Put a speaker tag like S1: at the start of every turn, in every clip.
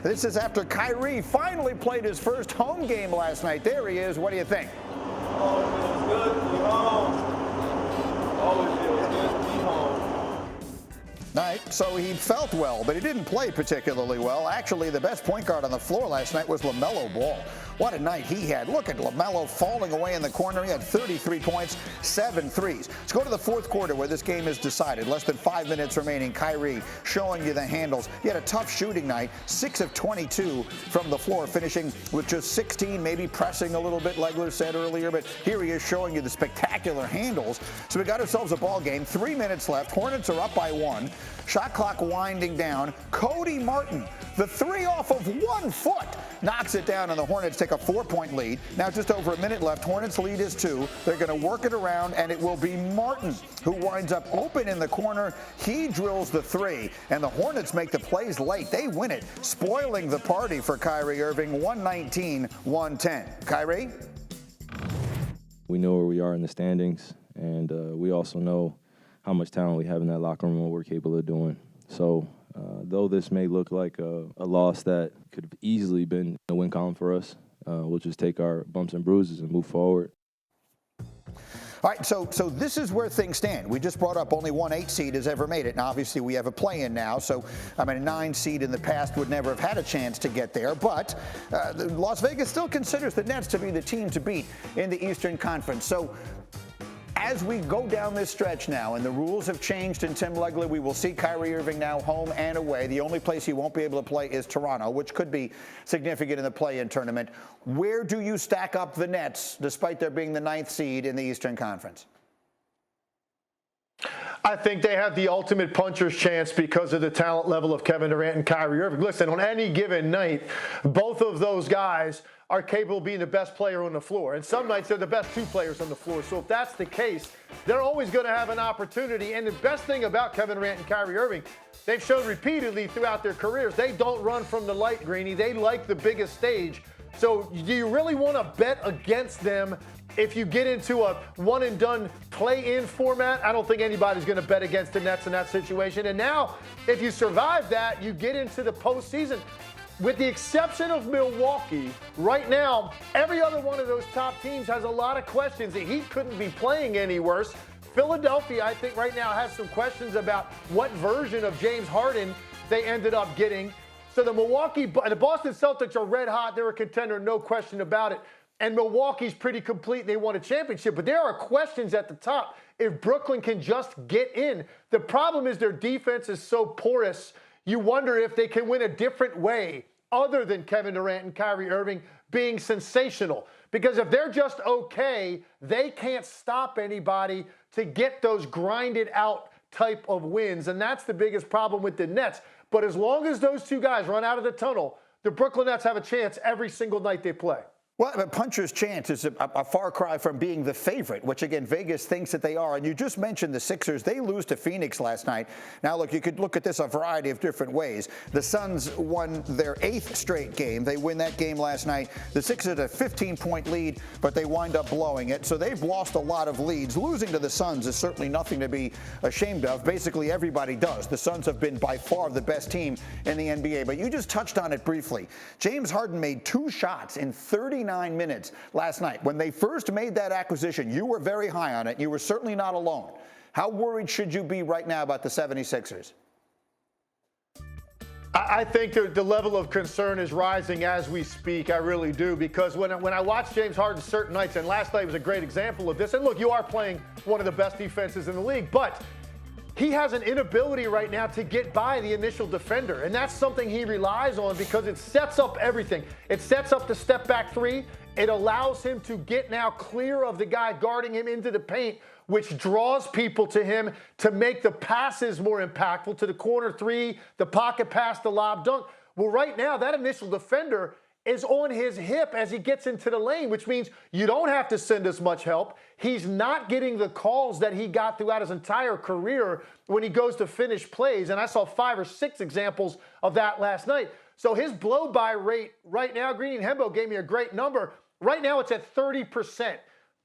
S1: This is after Kyrie finally played his first home game last night. There he is. What do you think?
S2: Oh, it feels good to be home. Always feels good to be home.
S1: Right, so he felt well, but he didn't play particularly well. Actually, the best point guard on the floor last night was LaMelo Ball. What a night he had. Look at LaMelo falling away in the corner. He had 33 points, 7 threes. Let's go to the fourth quarter where this game is decided. Less than 5 minutes remaining. Kyrie showing you the handles. He had a tough shooting night, 6 of 22 from the floor, finishing with just 16, maybe pressing a little bit, Legler said earlier. But here he is showing you the spectacular handles. So we got ourselves a ball game. 3 minutes left. Hornets are up by 1. Shot clock winding down. Cody Martin, the three off of 1 foot, knocks it down, and the Hornets take a 4-point lead. Now just over a minute left. Hornets lead is 2. They're going to work it around, and it will be Martin who winds up open in the corner. He drills the 3, and the Hornets make the plays late. They win it, spoiling the party for Kyrie Irving, 119-110. Kyrie?
S3: We know where we are in the standings, and we also know how much talent we have in that locker room, what we're capable of doing. So though this may look like a loss that could have easily been a win column for us, we'll just take our bumps and bruises and move forward.
S1: All right, so this is where things stand. We just brought up only one 8 seed has ever made it. Now, obviously, we have a play-in now, so a 9 seed in the past would never have had a chance to get there. But Las Vegas still considers the Nets to be the team to beat in the Eastern Conference. So as we go down this stretch now, and the rules have changed in Tim Legler, we will see Kyrie Irving now home and away. The only place he won't be able to play is Toronto, which could be significant in the play-in tournament. Where do you stack up the Nets, despite there being the 9th seed in the Eastern Conference?
S4: I think they have the ultimate puncher's chance because of the talent level of Kevin Durant and Kyrie Irving. Listen, on any given night, both of those guys are capable of being the best player on the floor. And some nights they're the best 2 players on the floor. So if that's the case, they're always going to have an opportunity. And the best thing about Kevin Durant and Kyrie Irving, they've shown repeatedly throughout their careers, they don't run from the light, Greeny. They like the biggest stage. So do you really want to bet against them if you get into a one-and-done play-in format? I don't think anybody's going to bet against the Nets in that situation. And now, if you survive that, you get into the postseason. With the exception of Milwaukee, right now, every other one of those top teams has a lot of questions. The Heat couldn't be playing any worse. Philadelphia, I think, right now has some questions about what version of James Harden they ended up getting. So the Boston Celtics are red hot. They're a contender, no question about it. And Milwaukee's pretty complete. They won a championship. But there are questions at the top if Brooklyn can just get in. The problem is their defense is so porous. You wonder if they can win a different way other than Kevin Durant and Kyrie Irving being sensational. Because if they're just okay, they can't stop anybody to get those grinded out type of wins. And that's the biggest problem with the Nets. But as long as those 2 guys run out of the tunnel, the Brooklyn Nets have a chance every single night they play.
S1: Well, a puncher's chance is a far cry from being the favorite, which, again, Vegas thinks that they are. And you just mentioned the Sixers. They lose to Phoenix last night. Now, look, you could look at this a variety of different ways. The Suns won their 8th straight game. They win that game last night. The Sixers had a 15-point lead, but they wind up blowing it. So they've lost a lot of leads. Losing to the Suns is certainly nothing to be ashamed of. Basically, everybody does. The Suns have been by far the best team in the NBA. But you just touched on it briefly. James Harden made 2 shots in 39 minutes last night. When they first made that acquisition, you were very high on it. You were certainly not alone. How worried should you be right now about the 76ers?
S4: I think the level of concern is rising as we speak. I really do, because when I watch James Harden certain nights, and last night was a great example of this, and look, you are playing one of the best defenses in the league, but he has an inability right now to get by the initial defender, and that's something he relies on because it sets up everything. It sets up the step-back 3. It allows him to get now clear of the guy guarding him into the paint, which draws people to him to make the passes more impactful to the corner 3, the pocket pass, the lob dunk. Well, right now, that initial defender is on his hip as he gets into the lane, which means you don't have to send as much help. He's not getting the calls that he got throughout his entire career when he goes to finish plays. And I saw 5 or 6 examples of that last night. So his blow-by rate right now, Greeny and Hembo gave me a great number. Right now it's at 30%.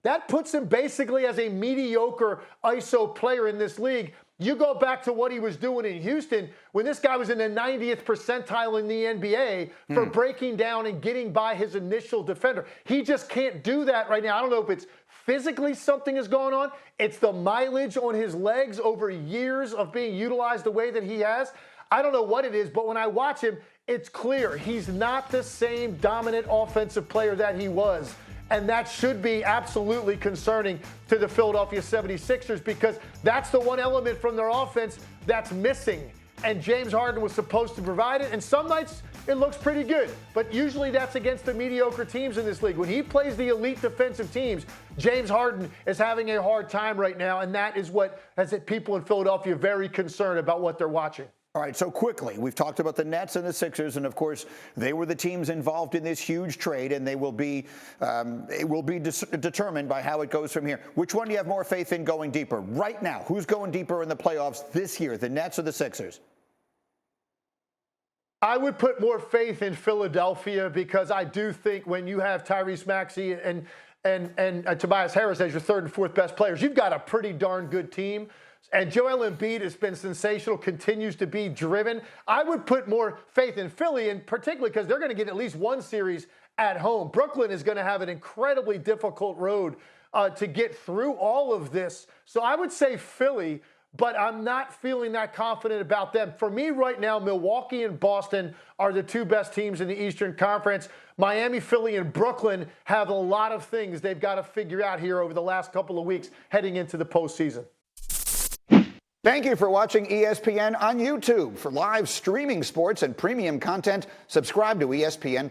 S4: That puts him basically as a mediocre ISO player in this league. You go back to what he was doing in Houston when this guy was in the 90th percentile in the NBA for breaking down and getting by his initial defender. He just can't do that right now. I don't know if it's physically something is going on. It's the mileage on his legs over years of being utilized the way that he has. I don't know what it is, but when I watch him, it's clear he's not the same dominant offensive player that he was. And that should be absolutely concerning to the Philadelphia 76ers because that's the one element from their offense that's missing. And James Harden was supposed to provide it. And some nights it looks pretty good. But usually that's against the mediocre teams in this league. When he plays the elite defensive teams, James Harden is having a hard time right now. And that is what has people in Philadelphia very concerned about what they're watching.
S1: All right, so quickly, we've talked about the Nets and the Sixers, and of course, they were the teams involved in this huge trade, and they will be determined by how it goes from here. Which one do you have more faith in going deeper right now? Who's going deeper in the playoffs this year, the Nets or the Sixers?
S4: I would put more faith in Philadelphia because I do think when you have Tyrese Maxey and Tobias Harris as your third and fourth best players, you've got a pretty darn good team. And Joel Embiid has been sensational, continues to be driven. I would put more faith in Philly, and particularly because they're going to get at least one series at home. Brooklyn is going to have an incredibly difficult road to get through all of this. So I would say Philly, but I'm not feeling that confident about them. For me right now, Milwaukee and Boston are the two best teams in the Eastern Conference. Miami, Philly, and Brooklyn have a lot of things they've got to figure out here over the last couple of weeks heading into the postseason.
S1: Thank you for watching ESPN on YouTube. For live streaming sports and premium content, subscribe to ESPN+.